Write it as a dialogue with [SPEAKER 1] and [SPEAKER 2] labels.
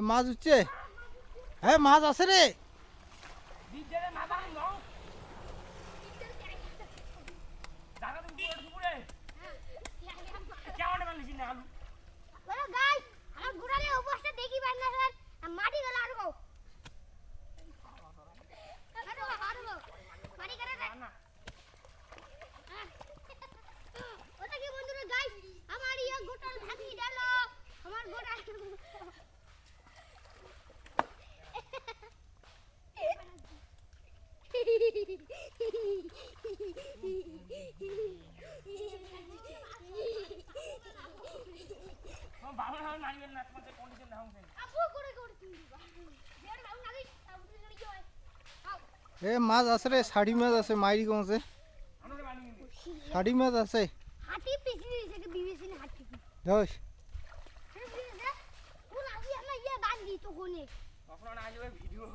[SPEAKER 1] মাছ উঠছে। হ্যাঁ মাছ আছে রে। এ মাছ আছে রে, শাড়ি মাছ আছে, মাইরি কম আছে, শাড়ি মাছ আছে। ধস
[SPEAKER 2] ভিডিও